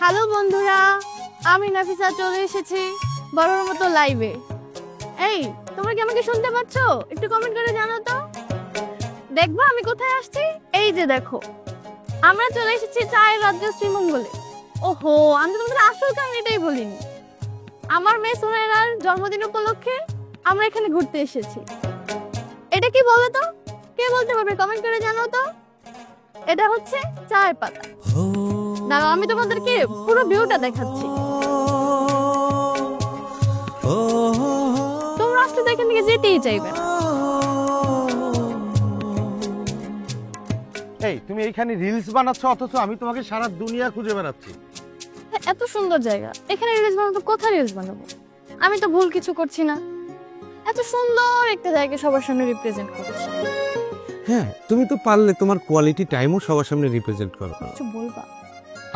Hello বন্ধুরা, আমি নাফিসা চলে এসেছি বড়র মতো লাইভে। এই তোমরা কি আমাকে শুনতে পাচ্ছ? একটু কমেন্ট করে জানাও তো। দেখবা আমি কোথায় আসছি? এই যে দেখো, আমরা চলে এসেছি চায়ের রাজ্য শ্রীমঙ্গলে। ওহো, আমি তোমাদের আসল কাহিনীটাই বলিনি। আমার মেয়ে সোনাইরার জন্মদিন উপলক্ষে আমরা এখানে ঘুরতে এসেছি। এটা কি বলো তো? কে বলতে পারবে? কমেন্ট করে জানাও তো। এটা হচ্ছে চায়ের পাতা। দাঁড়াও, আমি তোমাদেরকে পুরো ভিউটা দেখাচ্ছি। তোমরা আসলে এখান থেকে যেতেই চাইবে না। এই তুমি এইখানে রিলস বানাচ্ছ, অথচ আমি তোমাকে সারা দুনিয়া খুঁজে বেড়াচ্ছি। এত সুন্দর জায়গা, এখানে রিলস বানাবো? কোথায় রিলস বানাবো? আমি তো ভুল কিছু করছি না। এত সুন্দর একটা জায়গা সবার সামনে রিপ্রেজেন্ট করছি। হ্যাঁ, তুমি তো পারলে তোমার কোয়ালিটি টাইমও সবার সামনে রিপ্রেজেন্ট করো। কিছু বলবা?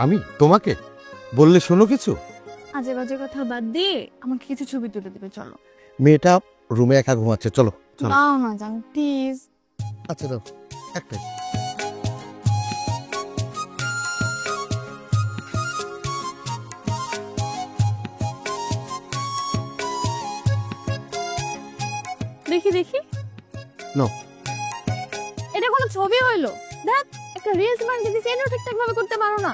আমি তোমাকে বললে শোনো কিছু? আজে বাজে কথা বাদ দিয়ে আমাকে কিছু ছবি তুলে দিবে। চলো। মেয়েটা রুমে একা ঘুমাচ্ছে, চলো চলো। দাও না জান প্লিজ। আচ্ছা দাও একটা। দেখি দেখি। নো, এটা কোনো ছবি হইলো? দেখ, একটা রিলস বানিয়ে দিছি, এটাও ঠিকঠাক ভাবে করতে পারো না।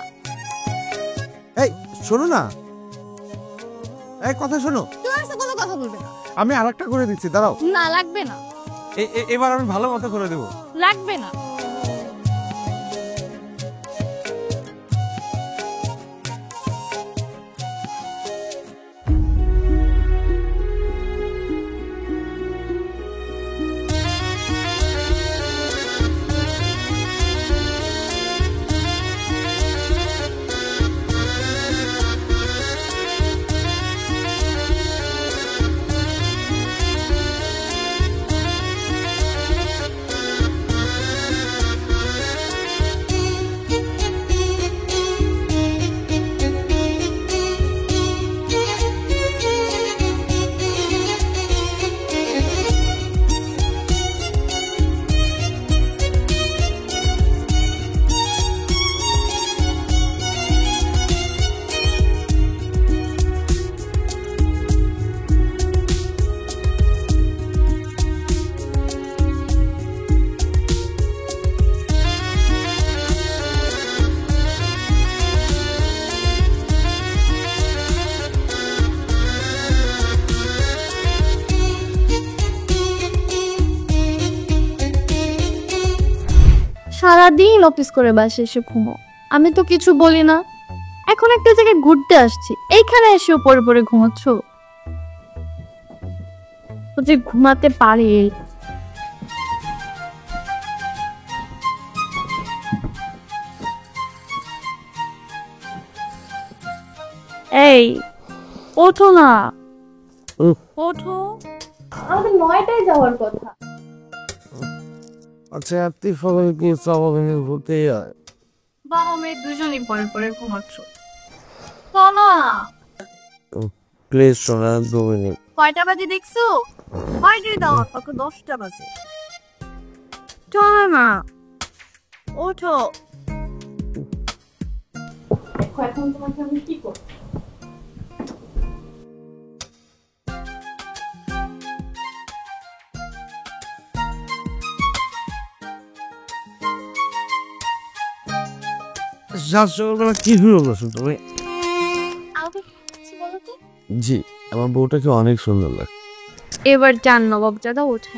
এই শোনো না, এই কথা শোনো। তোমার সাথে কোনো কথা বলবে না। আমি আরেকটা করে দিচ্ছি, দাঁড়াও। না লাগবে না। এবার আমি ভালো মতো করে দেবো। লাগবে না। সারাদিন অফিস করে বাসে এসে ঘুমো, আমি তো কিছু বলি না। এখন একটা জায়গায় ঘুরতে আসছি, এইখানে এসেও পরে পরে ঘুমাচ্ছ। তো যে ঘুমাতে পারি। এই ওঠো না, ওঠো। আমাদের 9টায় যাওয়ার কথা। আচ্ছা, আপনি সবাই কি সবাই ঘুরতে যায়? বাবা মেয়ে দুজনই পরে পরে ঘুমাচ্ছ। চলো না। প্লিজ শোনা, 2 মিনিট। কয়টা বাজে দেখছো? কয়টায় দাও? তখন 10টা বাজে। চলো না, ওঠো। এখন তোমাকে আমি কি করব? কি হলো তুমি? বলো তো। জি, আমার বউটাকে অনেক সুন্দর লাগে। এবার যান নবাবজাদা ওঠে।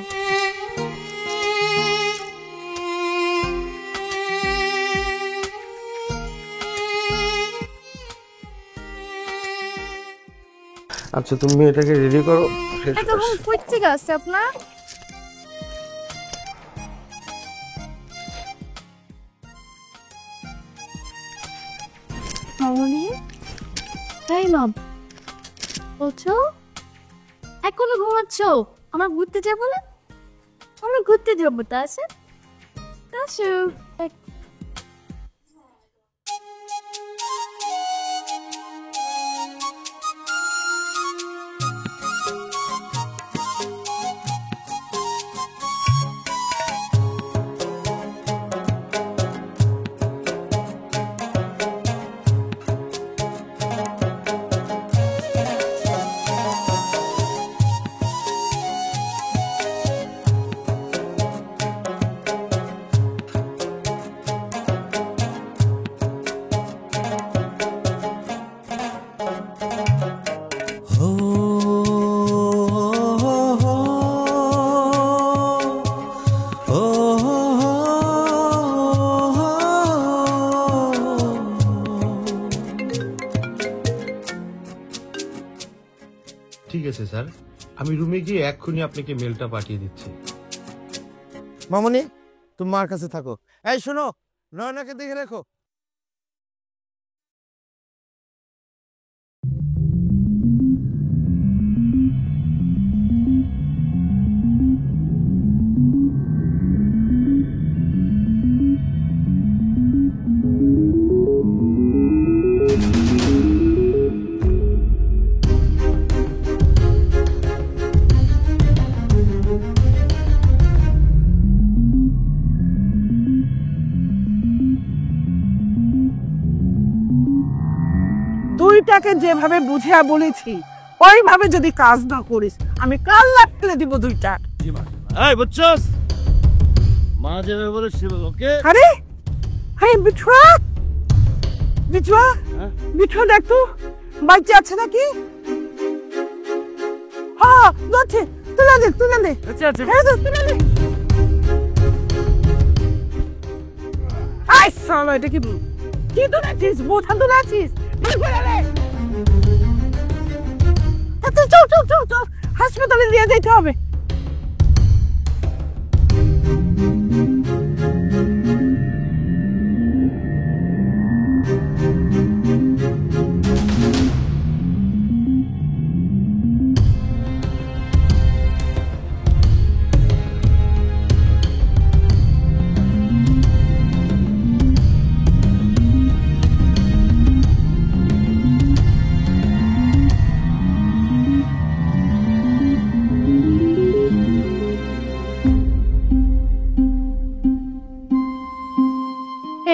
আচ্ছা, তুমি এটাকে রেডি করো। এখন ফুটছে গাছে আপনার। বলছো এখনো ঘুমাচ্ছ? আমার ঘুরতে যাবো না? আমরা ঘুরতে যাবো, তা আছে। আছে স্যার, আমি রুমে গিয়ে এক্ষুনি আপনাকে মেলটা পাঠিয়ে দিচ্ছি। মামনি তুমি মার কাছে থাকো। এই শোনো, নয়নাকে দেখে রেখো। দুইটাকে যেভাবে বুঝিয়া বলেছি ওইভাবে যদি কাজ না করিস আমি কাল লাগতে দিব দুইটা। এই বুঝছস, মা যেভাবে বলে সেভাবে ওকে। আরে হ্যাঁ বিঠুয়া, বিঠুয়া, বিঠুয়া দেখ তো বাচ্চা আছে নাকি? হ্যাঁ যাচ্ছে, তুলে দে তুলে দে। আচ্ছা আচ্ছা, হ্যাঁ তো তুলে দে। আই সালা, এটা কি কি তুলেছিস? বোঝা তুলেছিস? চল চল চল চল, হাসপাতালে নিয়ে যেতে হবে।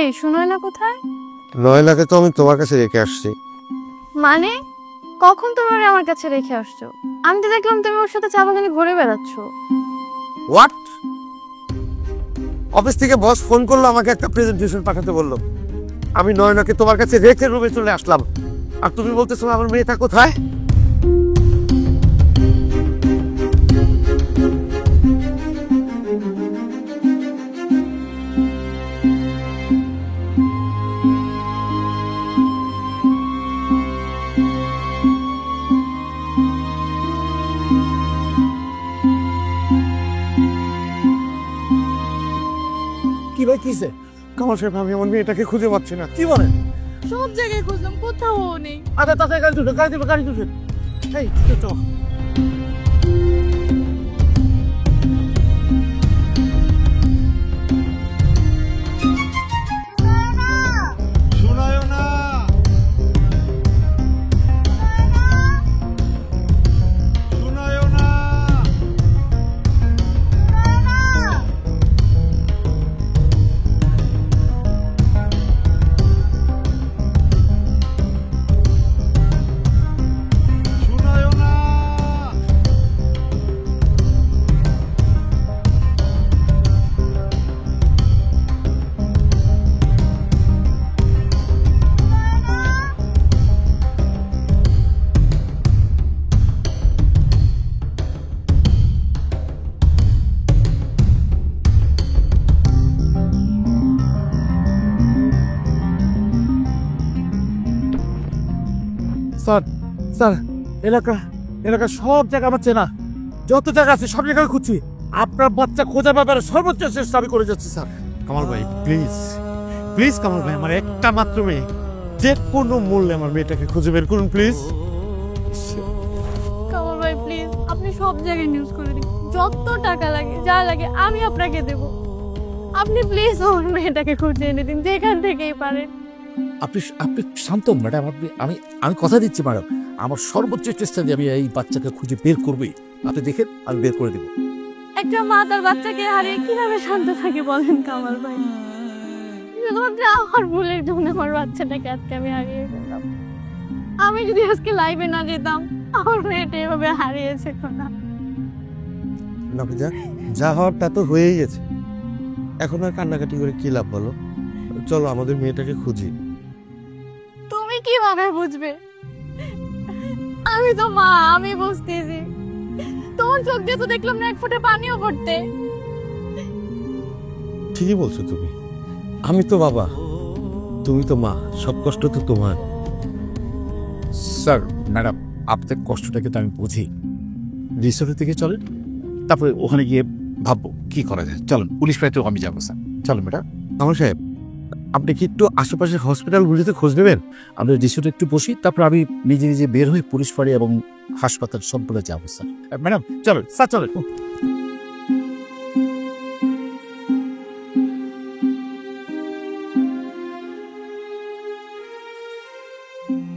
এই শোনো না কোথায়? নয়নাকে তো আমি তোমার কাছে রেখে আসছি। মানে কখন তোমার আমার কাছে রেখে আসছো? আমি তো দেখলাম তুমি ওর সাথে চা বাগানে ঘুরে বেড়াচ্ছ। হোয়াট? অফিস থেকে বস ফোন করলো, আমাকে একটা প্রেজেন্টেশন পাঠাতে বললো। আমি নয়নাকে তোমার কাছে রেখে রুমে চলে আসলাম, আর তুমি বলতেছো আমার মেয়েটা কোথায়? কি ভাই কিসে? কামাল সাহেব, আমি আমার মেয়েটাকে খুঁজে পাচ্ছি না। কি বলেন? সব জায়গায় খুঁজলাম, কোথাও নেই। আচ্ছা তাড়াতাড়ি গাড়ি তুলুন, গাড়ি তুলুন, গাড়ি তুলুন। এই চল। শোনায়ও না, শোনায়ও না। শোনায়ও না। স্যার স্যার, এলাকা এলাকা সব জায়গা আমার চেনা, যত জায়গা আছে সব জায়গায় খুঁজছি। আপনার বাচ্চা খোঁজার ব্যাপারে সর্বোচ্চ চেষ্টা আমি করে যাচ্ছি স্যার। কামাল ভাই প্লিজ, প্লিজ কামাল ভাই, আমার একটা মাত্র মেয়ে, যে কোনো মূল্যে আমার মেয়েটাকে খুঁজে বের করুন প্লিজ। কামাল ভাই প্লিজ, আপনি সব জায়গায় নিউজ করে দিন, যত টাকা লাগে যা লাগে আমি আপনাকে দেব। আপনি প্লিজ আমার মেয়েটাকে খুঁজে এনে দিন, যেখান থেকেই পারেন। আপনি আপনি শান্ত ম্যাডাম, আমি আমি কথা দিচ্ছি ম্যাডাম, আমার সর্বোচ্চ চেষ্টা দিয়ে আমি এই বাচ্চাকে খুঁজে বের করবই। আপনি দেখেন, আমি বের করে দেবো। একটা মা তার বাচ্চাকে হারিয়ে কিভাবে শান্ত থাকে বলেন কামাল ভাই? শুধুমাত্র আমার ভুলের জন্য আমার বাচ্চাটাকে আজকে আমি হারিয়ে ফেললাম। আমি যদি আজকে লাইভে না যেতাম, আমার মেয়েটা এভাবে হারিয়েছে না। নাফিজা, যা হওয়ার তা তো হয়েই গেছে, এখন আর কান্নাকাটি করে কি লাভ বলো? চলো আমাদের মেয়েটাকে খুঁজি। তুমি কিভাবে বুঝবে? আমি তো মা, আমি বুঝতেছি। তোমার চোখ দিয়ে তো দেখলাম না এক ফোঁটা পানিও পড়তে। ঠিকই বলছো তুমি, আমি তো বাবা, তুমি তো মা, সব কষ্ট তো তোমার। স্যার ম্যাডাম, আপনাদের কষ্টটা কিন্তু আমি বুঝি, রিসোর্টের দিকে চলেন, তারপরে ওখানে গিয়ে ভাববো কি করা যায়। চলুন, পুলিশ পাইতেও আমি যাবো স্যার। চলুন ম্যাডাম। আমার সাহেব, আপনি কি একটু আশেপাশে হসপিটালগুলিতে খোঁজ নেবেন? আমরা রিসোর্টে একটু বসি, তারপর আমি নিজে নিজে বের হয়ে পুলিশ ফাঁড়ি এবং হাসপাতাল সবগুলো যাবো স্যার। ম্যাডাম চলুন স্যার, চলেন।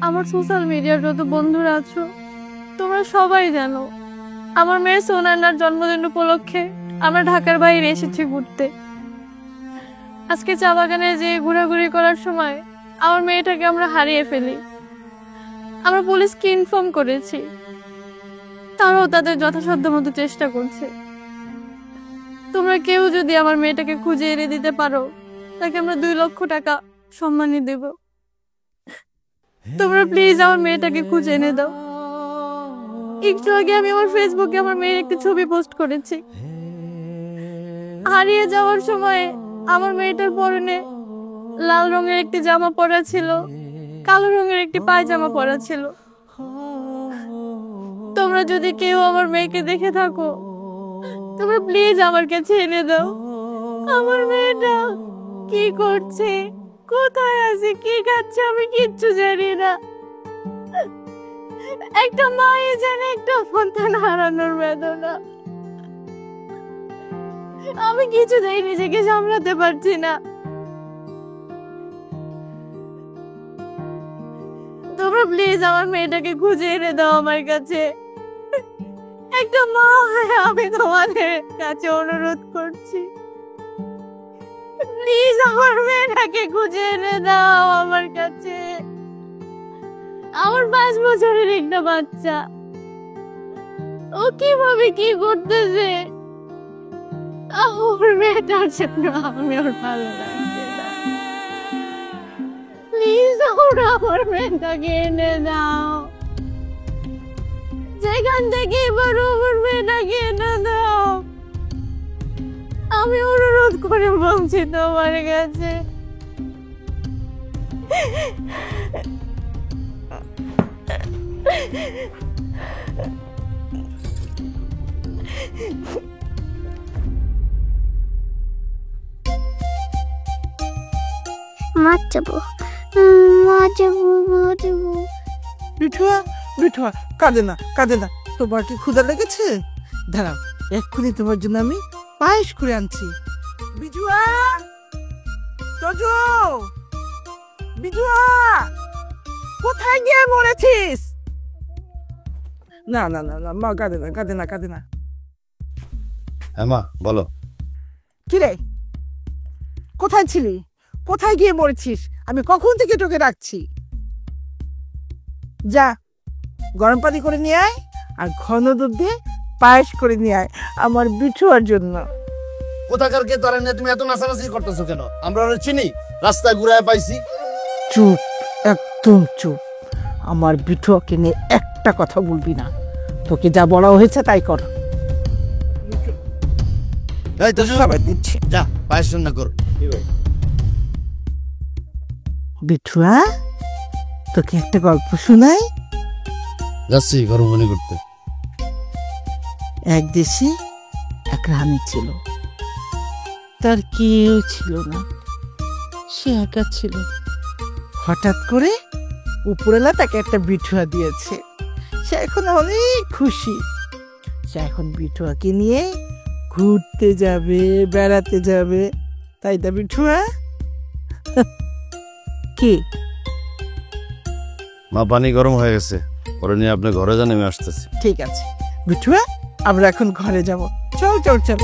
আমার সোশ্যাল মিডিয়ার যত বন্ধুরা আছো, তোমরা সবাই জানো আমার মেয়ের সোনান্নার জন্মদিন উপলক্ষে আমরা ঢাকার বাইরে এসেছি ঘুরতে। আজকে চা বাগানে যে ঘোরাঘুরি করার সময় আমার মেয়েটাকে আমরা হারিয়ে ফেলি। আমরা পুলিশকে ইনফর্ম করেছি, তারাও তাদের যথাসাধ্য মতো চেষ্টা করছে। তোমরা কেউ যদি আমার মেয়েটাকে খুঁজে এনে দিতে পারো, তাকে আমরা 2 লক্ষ টাকা সম্মানী দেব। তোমরা প্লিজ আমার মেয়েটাকে খুঁজে এনে দাও। একটু আগে আমি আমার ফেসবুকে আমার মেয়ের একটি ছবি পোস্ট করেছি। হারিয়ে যাওয়ার সময় আমার মেয়েটার পরনে লাল রঙের একটি জামা পরা ছিল, কালো রঙের একটি পায়জামা পরা ছিল। তোমরা যদি কেউ আমার মেয়েকে দেখে থাকো, তোমরা প্লিজ আমার কাছে এনে দাও। আমার মেয়েটা কি করছে, কোথায় আছে, কি খাচ্ছে, আমি কিচ্ছু জানি না। একটা মাই জানে একটা সন্তান হারানোর বেদনা। আমি কিছুতেই নিজেকে সামলাতে পারছি না। তোমরা প্লিজ আমার মেয়েটাকে খুঁজে এনে দাও আমার কাছে। একটা মা হয়ে আমি তোমাদের কাছে অনুরোধ করছি, প্লিজ আমার মেয়েটাকে খুঁজে এনে দাও আমার কাছে। আমার 5 বছরের একটা বাচ্চা, ও কিভাবে কি করতেছে, আমার মেয়েটার জন্য আমি ওর ভালো লাগছে না। প্লিজ আমার মেয়েটাকে এনে দাও, যেখান থেকে এবার আমার মেয়েটাকে এনে দাও। আমি অনুরোধ করে বলছি তোমার কাছে। মাছ যাবো, মাছ যাবো, মাছ যাবো। বিঠুয়া, বিঠুয়া, কাঁদে না, কাঁদে না। তোমার কি ক্ষুধা লেগেছে? দাঁড়াও, এক্ষুনি তোমার জন্য আমি পায়েস করে আনছি। বিজুয়া, তোজো, বিজুয়া, কোথায় গিয়ে মরেছিস? না না না না, মা কাঁদে না, কাঁদে না, কাঁদে না। হ্যাঁ মা, বলো। কিরে, কোথায় ছিলি? কোথায় গিয়ে মরেছিস? আমি কখন থেকে তোকে রাখছি। যা, গরম পানি করে নিয়ে আয়, আর ঘন দুধ দিয়ে পায়েস করে নিয়ে আয় আমার বিঠুয়ার জন্য। কোথাকার কে তোরা নিয়ে তুমি এত নাচানাচি করতেছো কেন? আমরা ওরা চিনি, রাস্তায় ঘুরায় পাইছি। চুপ, একদম চুপ। আমার বিঠুয়াকে নিয়ে একটা কথা বলবি না। তোকে যা বলা হয়েছে তাই কর। এই তো সবাই দিচ্ছে। যা পায়েস রান্না কর। বিঠুয়া, তোকে একটা গল্প শোনাই। যাচ্ছি গরম পানি করতে। এক দেশে এক রানী ছিল, তার কেউ ছিল না, সে একা ছিল। হঠাৎ করে উপরওয়ালা তাকে একটা বিঠুয়া দিয়েছে। সে এখন অনেক খুশি। সে এখন বিঠুয়াকে নিয়ে ঘুরতে যাবে, বেড়াতে যাবে, তাই না বিঠুয়া? কি? মা, পানি গরম হয়ে গেছে, পরে নিয়ে আপনি ঘরে যান, আমি আসতেছি। ঠিক আছে বিঠুয়া, আমরা এখন ঘরে যাব। চল চল চল।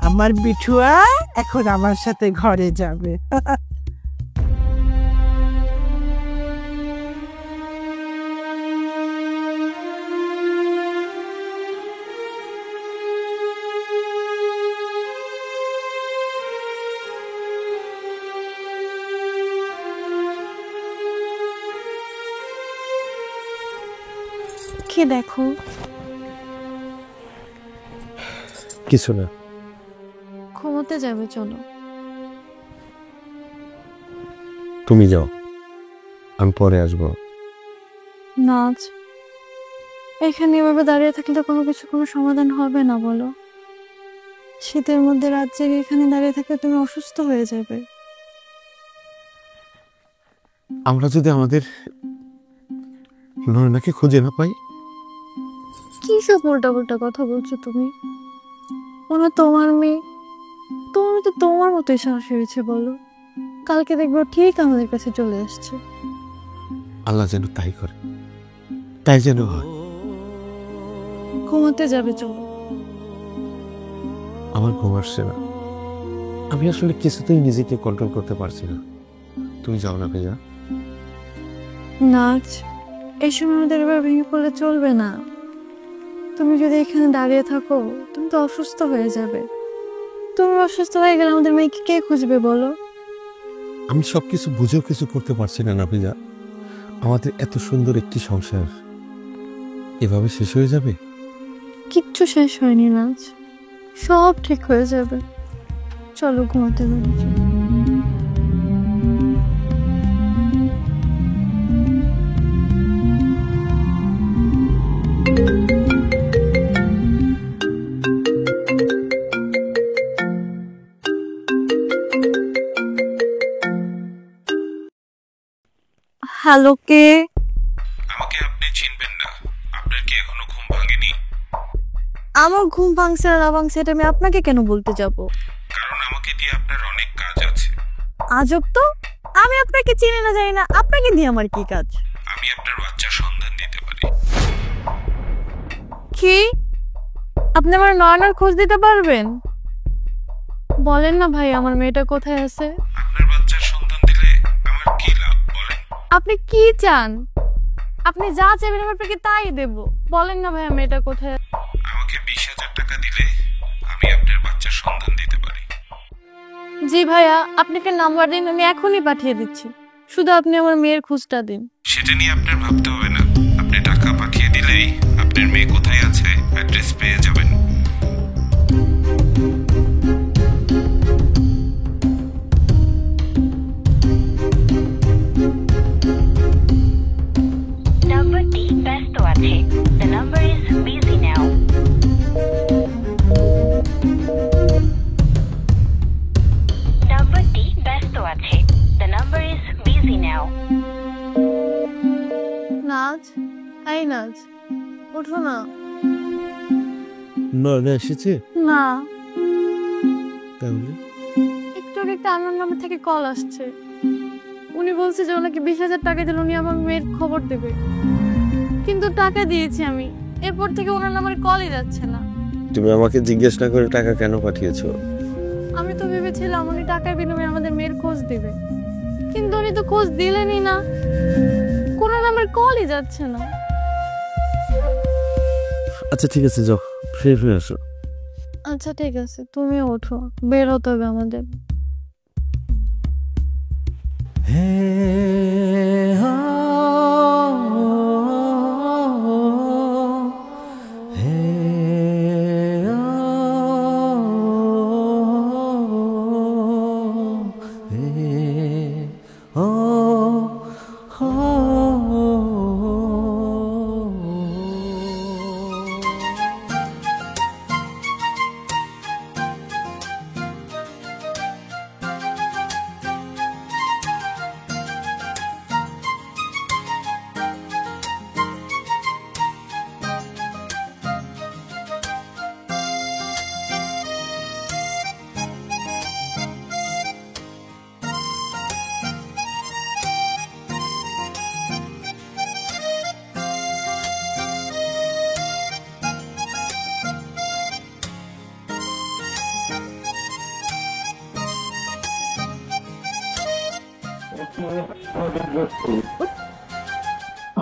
আমার বিঠুয়া এখন আমার সাথে ঘরে যাবে। কে দেখো? কিছু না। ঘুমোতে যাবে, চলো। তুমি যাও, আমি পরে আসবো। না নাচ, এখানে এভাবে দাঁড়িয়ে থাকলে তো কোনো সমাধান হবে না বলো। শীতের মধ্যে রাত জেগে এখানে দাঁড়িয়ে থাকলে তুমি অসুস্থ হয়ে যাবে। আমরা যদি আমাদের নয়নাকে খুঁজে না পাই? কি সব উল্টা কথা বলছো তুমি? মনে তোমার মেয়ে, তোমার তো তোমার মতোই সাহসী হয়েছে বলো। কালকে দেখবো ঠিক আমাদের কাছে চলে আসছে। আল্লাহ যেন তাই করে, তাই যেন হয়। ঘুমাতে যাবে চলো। আমার ঘুম আসছে না, আমি আসলে কিছুতেই নিজেকে কন্ট্রোল করতে পারছি না। তুমি যাও না ভাইয়া। নাচ, এই সময় আমাদের এবার ভেঙে পড়লে চলবে না। তুমি যদি এখানে দাঁড়িয়ে থাকো তুমি তো অসুস্থ হয়ে যাবে। তুমি অসুস্থ হয়ে গেলে আমাদের মেয়েকে কে খুঁজবে বলো? আমি সবকিছু বুঝেও কিছু করতে পারছি না নাফিজা। আমাদের এত সুন্দর একটি সংসার এভাবে শেষ হয়ে যাবে? কিচ্ছু শেষ হয়নি নাচ, সব ঠিক হয়ে যাবে। চলো ঘুমাতে পারি। হ্যালো, কে? আমাকে আপনি চিনবেন না? আপনার কি এখনো ঘুম ভাঙেনি? আমার ঘুম ভাঙছে না ভাঙছে এটা আমি আপনাকে কেন বলতে যাব? কারণ আমাকে দিয়ে আপনার অনেক কাজ আছে। আজব তো, আমি আপনাকে চিনি না জানি না, আপনাকে দিয়ে আমার কি কাজ? আমি আপনার বাচ্চার সন্ধান দিতে পারি। কি? আপনি আমার নয়নার খোঁজ দিতে পারবেন? বলেন না ভাই, আমার মেয়েটা কোথায় আছে? আপনার বাচ্চার সন্ধান দিলে আমার কি লাভ বলেন? আপনি কি চান? আপনি যা চাইবেন আমি আপনাকে তাই দেব। বলেন না ভাই, মেয়েটা কোথায়? আমাকে 20,000 টাকা দিলে আমি আপনার বাচ্চার সন্ধান দিতে পারি। জি ভাইয়া, আপনাকে নাম্বার দিন, আমি এখনই পাঠিয়ে দিচ্ছি। শুধু আপনি আমার মেয়ের খোঁজটা দিন। সেটা নিয়ে আপনার ভাবতে হবে না। আপনি টাকা পাঠিয়ে দিলেই আপনার মেয়ে কোথায় আছে অ্যাড্রেস পেয়ে যাবেন। নাম্বারটি ব্যস্ত আছে। The number is busy now. নাম্বারটি ব্যস্ত আছে। The number is busy now. নাচ, এই নাচ, ওঠো না। নয়না এসেছে? না, তাহলে একটু আগে একটা আনন্দ নাম্বার থেকে কল আসছে। উনি বলছে যে ওনাকে 20,000 টাকা দিলে উনি আমার মেয়ের খবর দেবে। কিন্তু টাকা দিয়েছি আমি, এরপর থেকে ওনার নাম্বারে কলই যাচ্ছে না। তুমি আমাকে জিজ্ঞেস না করে টাকা কেন পাঠিয়েছো? আমি তো ভেবেছিলাম উনি টাকার বিনিময়ে আমাদের মেয়ের খোঁজ দেবে, কিন্তু উনি তো খোঁজ দিলেনই না। কোনো নাম্বার কলই যাচ্ছে না। আচ্ছা ঠিক আছে, যাও ফ্রেশ হয়ে আসো। আচ্ছা ঠিক আছে, তুমি ওঠো, বের হতে হবে আমাদের।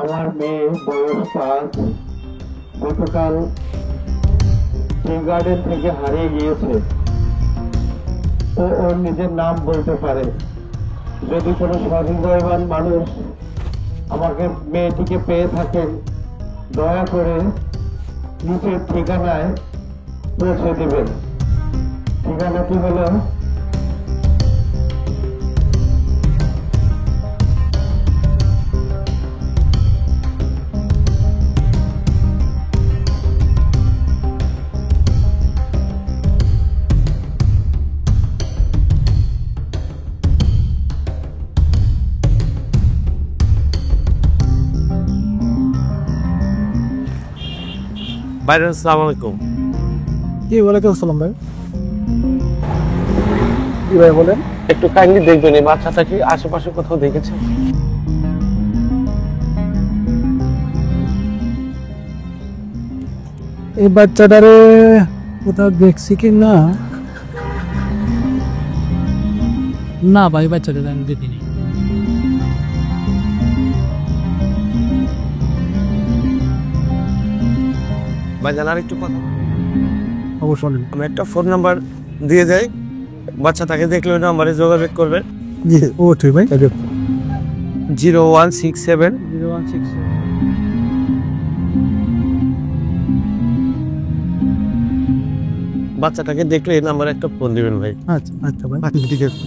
আমার মেয়ে বয়স 5, গতকাল টি গার্ডেন থেকে হারিয়ে গিয়েছে। ও ওর নিজের নাম বলতে পারে। যদি কোনো সহৃদয়বান মানুষ আমাকে মেয়েটিকে পেয়ে থাকেন, দয়া করে নিচের ঠিকানায় পৌঁছে দেবেন। ঠিকানাটি হলো বাইরে আসসালামু আলাইকুম। কি ওয়ালাইকুম আসসালাম ভাই। কি ভাই বলেন? একটু কাইন্ডলি দেখবেন এই বাচ্চাটা কি আশেপাশে কোথাও দেখেছেন? এই বাচ্চাটারে কোথাও দেখছি কি না? না ভাই, বাচ্চাটা আমি দেখিনি। ভাইজান আর একটু কথা, অবশ্যই। আমি একটা ফোন নাম্বার দিয়ে যাই, বাচ্চাটাকে দেখলে ওই নাম্বারে যোগাযোগ করবেন। জি ও ঠিক ভাই। 0167 0167। বাচ্চাটাকে দেখলে এই নাম্বারে একটা ফোন দিবেন ভাই। আচ্ছা আচ্ছা ভাই, ঠিক আছে।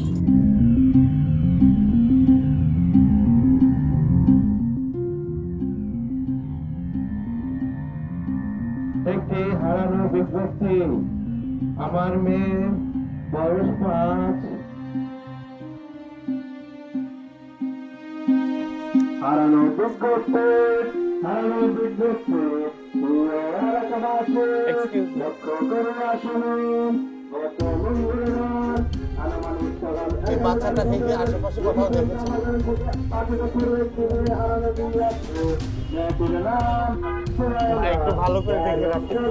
একটি হারানো বিজ্ঞপ্তি। আমার মেয়ে বয়স 5। হারানো বিজ্ঞপ্তি, হারানো বিজ্ঞপ্তি। লক্ষ্য করে আসুন গত মঙ্গলবার আনুমানিক সকাল এই বাচ্চাটাকে কি আশেপাশে কোথাও দেখেছেন? একটু ভালো করে দেখে রাখুন।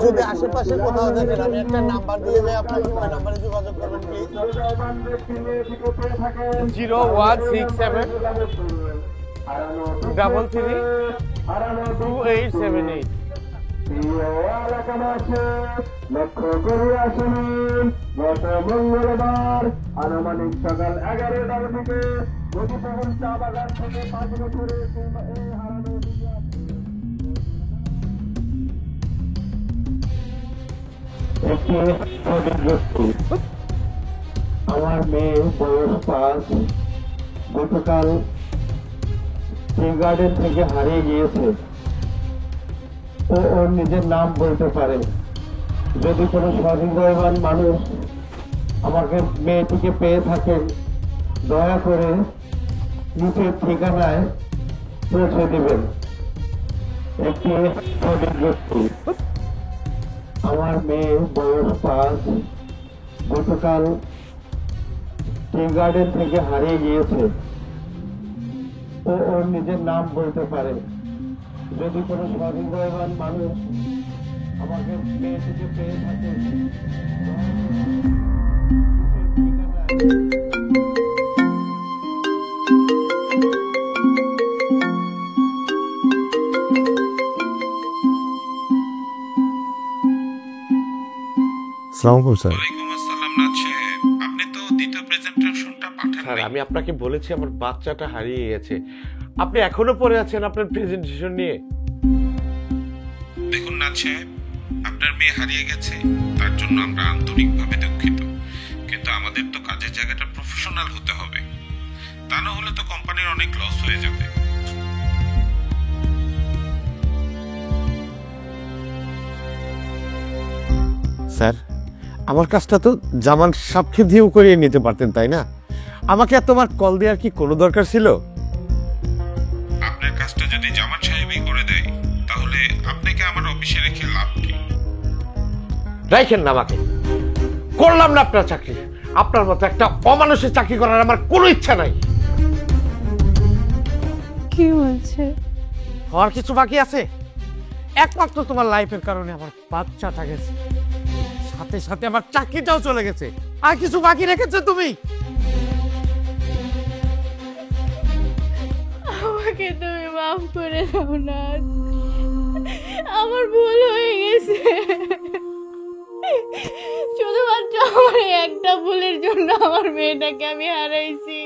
যদি আশেপাশে কোথাও দেখেন আমি একটা নাম্বার দিয়ে যাই, আপনাকে ওই নাম্বারে যোগাযোগ করবেন প্লিজ। 0167 332878। লক্ষ্য করে আসুন গত মঙ্গলবার আনুমানিক সকাল 11টার দিকে গতিপবন চা বাগান থেকে 5 বছরের এই হারানো একটি বিজ্ঞপ্তি। আমার মেয়ে বয়স 5, গতকাল টি গার্ডেন থেকে হারিয়ে গিয়েছে। ও ওর নিজের নাম বলতে পারে। যদি কোনো সহৃদয়বান মানুষ আমাকে মেয়েটিকে পেয়ে থাকেন, দয়া করে নিচের ঠিকানায় পৌঁছে দেবেন। একটি বিজ্ঞপ্তি। আমার মেয়ে বয়স 5, গতকাল টি গার্ডেন থেকে হারিয়ে গিয়েছে। ও ওর নিজের নাম বলতে পারে। যদি কোনো সহৃদয়বান মানুষ আমাকে মেয়েটিকে পেয়ে থাকে, আসসালামু স্যার। ওয়ালাইকুম আসসালাম নাথ সাহেব, আপনি তো দ্বিতীয় প্রেজেন্টেশনটা পাঠান স্যার নাই। আমি আপনাকে বলেছি আমার বাচ্চাটা হারিয়ে গেছে, আপনি এখনো পড়ে আছেন আপনার প্রেজেন্টেশন নিয়ে। দেখুন নাথ সাহেব, আপনার মেয়ে হারিয়ে গেছে, তার জন্য আমরা আন্তরিকভাবে দুঃখিত, কিন্তু আমাদের তো কাজের জায়গাটা প্রফেশনাল হতে হবে, তা না হলে তো কোম্পানির অনেক লস হয়ে যাবে। স্যার আমার কাজটা তো জামান সাহেবকে দিয়েও করিয়ে নিতে পারতেন তাই না? আমাকে আর তোমার কল দেওয়ার কি কোনো দরকার ছিল? আপনার কাজটা যদি জামান সাহেবই করে দেয়, তাহলে আপনাকে আমার অফিসে রেখে লাভ কি? রাইখেন না আমাকে, করলাম না আপনার চাকরি। আপনার মতো একটা অমানুষের চাকরি করার আমার কোনো ইচ্ছা নাই। কি বলছে? হওয়ার কিছু বাকি আছে? একমাত্র তোমার লাইফের কারণে আমার বাচ্চাটা গেছে, সাথে সাথে আমার চাকরিটাও চলে গেছে। আর কিছু বাকি রেখেছো তুমি? আমাকে তুমি মাফ করে দাও না, আমার ভুল হয়ে গেছে। শুধুমাত্র আমার এই একটা ভুলের জন্য আমার মেয়েটাকে আমি হারাইছি।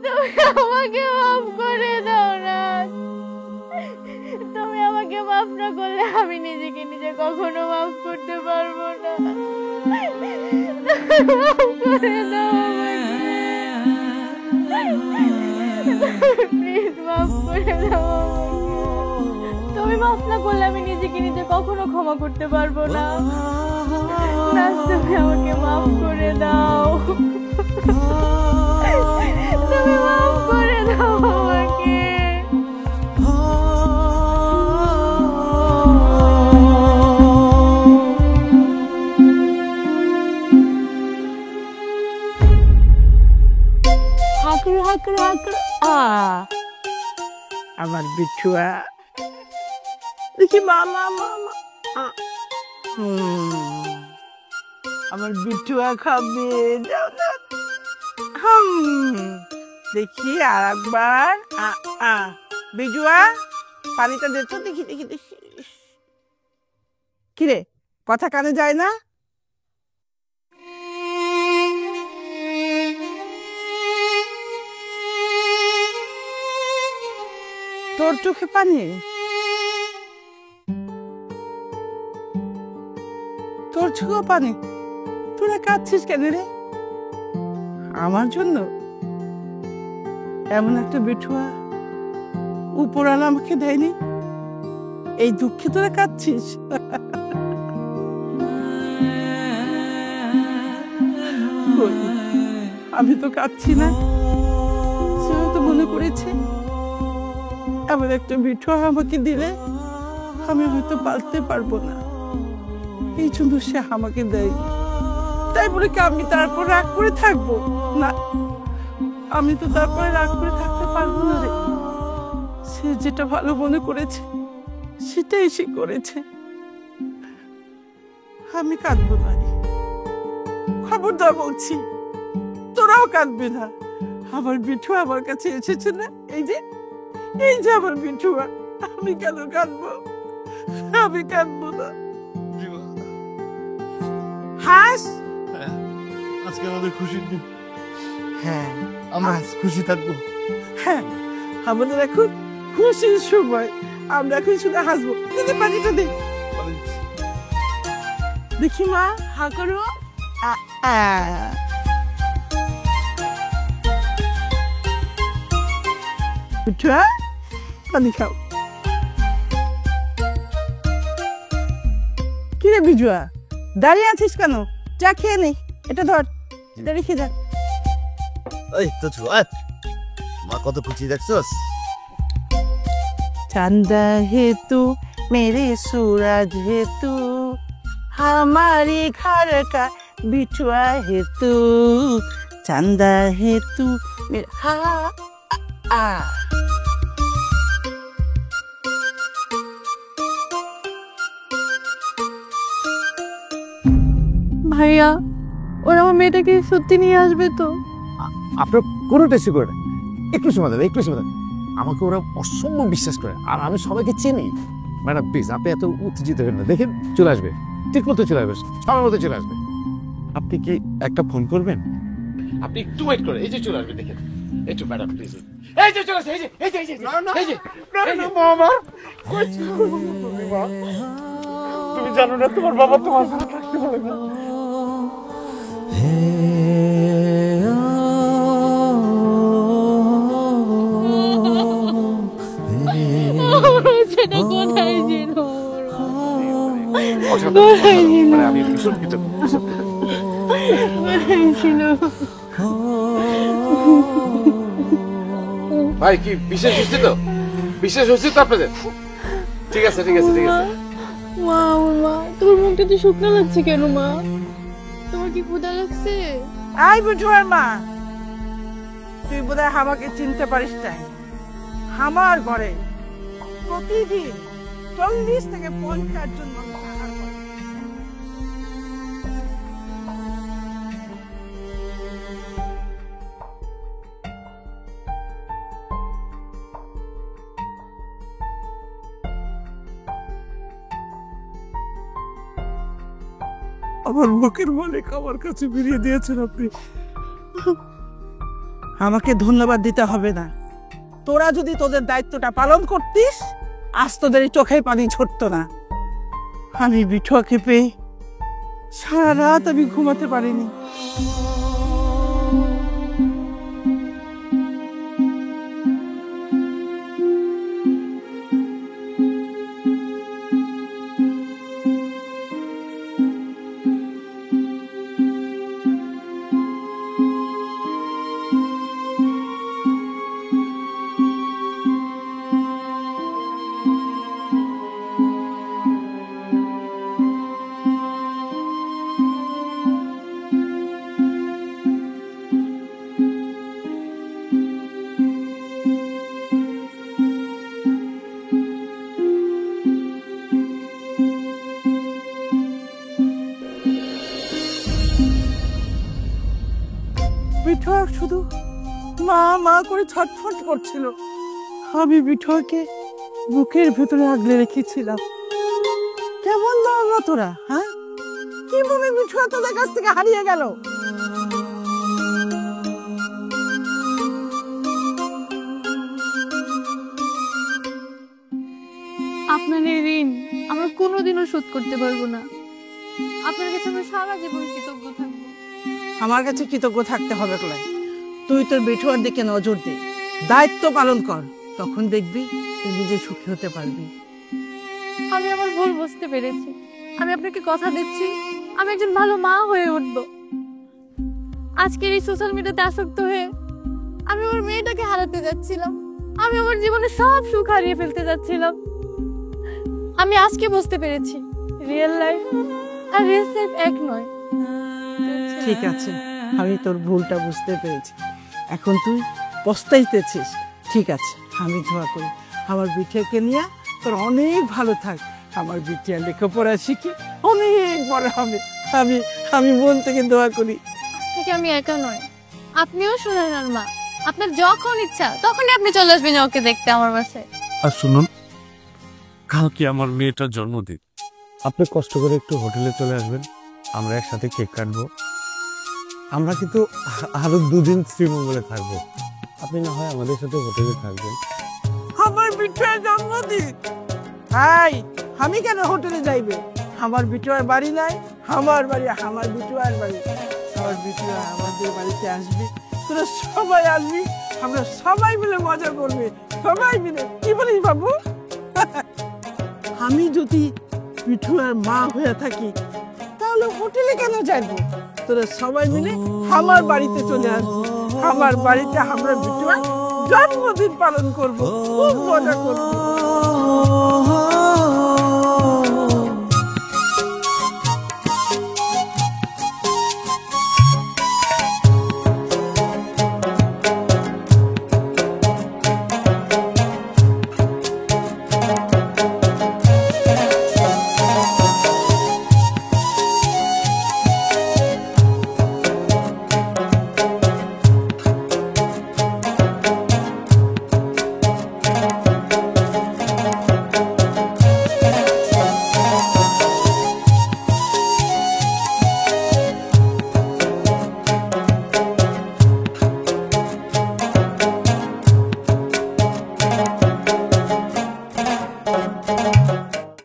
তুমি আমাকে মাফ করে দাও না। তুমি আমাকে মাফ না করলে আমি নিজেকে নিজে কখনো মাফ করতে পারবো না। মাফ করে দাও আমাকে, প্লিজ মাফ করে দাও আমাকে। তুমি মাফ না করলে আমি নিজেকে নিজে কখনো ক্ষমা করতে পারবো না। নাজ, তুমি আমাকে মাফ করে দাও। তুমি মাফ করে দাও আমাকে। আমার বিঠুয়া দেখি মা মা মা মা আমার বিঠুয়া খাবে যাও না দেখি আর একবার বিজুয়া পানিটা দে তো দেখি দেখি দেখি কিরে কথা কানে যায় না তোর চোখে পানি তোর চোখে পানি তোরা কাঁদছিস কেন রে আমার জন্য এমন একটা বিঠুয়া উপরওয়ালা আমাকে দেয়নি এই দুঃখে তোরা কাঁদছিস আমি তো কাঁদছি না সেও তো মনে করেছে এমন একটা বিঠুয়া আমাকে দিলে আমি হয়তো পালতে পারবো না এই জন্য সে আমাকে দেয় তাই বলে কি আমি তারপর রাগ করে থাকবো না আমি তো তারপরে রাগ করে থাকতে পারবো না রে সে যেটা ভালো মনে করেছে সেটাই সে করেছে আমি কাঁদবো না রে খবরদার বলছি তোরাও কাঁদবি না আমার বিঠুয়া আমার কাছে এসেছে না এই যে আমার বিঠুয়া আমি কেন কাঁদবো আমি কাঁদবো না হাস আজকে আমাদের খুশির দিন হ্যাঁ আমরা আজ খুশি থাকবো হ্যাঁ আমাদের এখন খুশির সময় আমরা এখন শুধু হাসবো দিদি পানিটা দে দেখি মা হা করো বিঠুয়া পানি খাও কি রে বিজুয়া দাঁড়িয়ে আছিস কেন চা খেয়ে নে এটা ধর এটা রেখে যা এই তো ছুয়া মা কত খুশি দেখছস चंदा है तू मेरे सूरज है तू हमारे घर का बिछुआ है तू चंदा है तू मेरा ভাইয়া ওরা আমার মেয়েটাকে সত্যি নিয়ে আসবে তো আপনার কোনো টেস্ট করে না একটু সময় দেবে একটু সময় দেবে আমাকে ওরা অসম্ভব বিশ্বাস করে আর আমি সবাইকে চিনি ম্যাডাম প্লিজ আপনি এত উত্তেজিত হবেন না দেখেন চলে আসবে ঠিক মতো চলে আসবে সময় মতো চলে আসবে আপনি কি একটা ফোন করবেন আপনি একটু ওয়েট করেন এই যে চলে আসবে দেখেন একটু ম্যাডাম প্লিজ এই যে চলে আসে এই যে এই যে এই যে এই যে মামা তুমি জানো না তোমার বাবা তোমার সাথে থাকতে পারে না সেটা কোথায় ছিল মানে আমি ভীষণ কৃতজ্ঞ ছিল ভাই কি বিশেষ হচ্ছে তো বিশেষ হচ্ছে তো আপনাদের ঠিক আছে ঠিক আছে ঠিক আছে মা মা তোমার মুখটা তো শুকনো লাগছে কেন মা তোমার কি ক্ষুধা লাগছে আই বুঝুয়ার মা তুই বোধহয় আমাকে চিনতে পারিস নাই আমার ঘরে প্রতিদিন 40 থেকে 50 জন মানুষ আহার করে আমার বুকের মালিক আমার কাছে ফিরিয়ে দিয়েছেন আপনি আমাকে ধন্যবাদ দিতে হবে না তোরা যদি তোদের দায়িত্বটা পালন করতিস আজ তোদের চোখে পানি ঝরতো না আমি বিঠুয়াকে পেয়ে সারা রাত আমি ঘুমাতে পারিনি বিঠোয়া শুধু মা মা করে ছটফট করছিল। আমি বিঠোয়াকে বুকের ভেতরে আগলে রেখেছিলাম। কেমন লাগলো তোরা? হ্যাঁ, কিভাবে বিঠোয়া তোদের কাছ থেকে হারিয়ে গেল? আপনার এই ঋণ আমরা কোনোদিনও শোধ করতে পারবো না। আপনার কাছে আমরা সারা জীবন কৃতজ্ঞ থাকবো। আমার কাছে কৃতজ্ঞ থাকতে হবে ক্লাই। তুই তোর বিঠোয়ার দিকে নজর দে, দায়িত্ব পালন কর, তখন দেখবি তুই নিজে সুখী হতে পারবি। আমি আমার ভুল বুঝতে পেরেছি। আমি আপনাকে কথা দিচ্ছি, আমি একজন ভালো মা হয়ে উঠবো। আজকের এই সোশ্যাল মিডিয়াতে আসক্ত হয়ে আমি আমার মেয়েটাকে হারাতে যাচ্ছিলাম। আমি আমার জীবনে সব সুখ হারিয়ে ফেলতে যাচ্ছিলাম। আমি আজকে বুঝতে পেরেছি রিয়েল লাইফ আর রিয়েল লাইফ এক নয়। ঠিক আছে, আমি তোর ভুলটা বুঝতে পেরেছি। এখন তুই পস্তাইতেছিস। ঠিক আছে, আমি দোয়া করি আমার বিটিয়াকে নিয়ে তোর অনেক ভালো থাক। আমার বিটিয়া লেখাপড়া শিখে অনেক বড় হবে। আমি আমি মন থেকে দোয়া করি। আজ থেকে আমি একা নয়, আপনিও সোনার মা। আপনার যখন ইচ্ছা তখনই আপনি চলে আসবেন ওকে দেখতে আমার বাসায়। আর শুনুন, কালকে আমার মেয়েটার জন্মদিন, আপনি কষ্ট করে একটু হোটেলে চলে আসবেন, আমরা একসাথে কেক কাটবো। আমরা কিন্তু আরো 2 দিন শ্রীমঙ্গলে থাকবো, আপনি না হয় আমাদের সাথে হোটেলে থাকবেন। আমার বিটিয়ার জন্মদিন, হাই আমি কেন হোটেলে যাইবে? আমার বিটিয়ার বাড়ি নাই, আমার বাড়ি আমার বিটিয়ার বাড়ি। আমার বিটিয়া আমাদের বাড়িতে আসবে, তোরা সবাই আসবি, আমরা সবাই মিলে মজা করবে, সবাই মিলে। কি বলিস বাবু? আমি যদি বিটুয়ার মা হয়ে থাকি তাহলে হোটেলে কেন যাইবো? তোরা সবাই মিলে আমার বাড়িতে চলে আসবি, আমার বাড়িতে আমরা বিটুয়ার জন্মদিন পালন করব, খুব মজা করবো।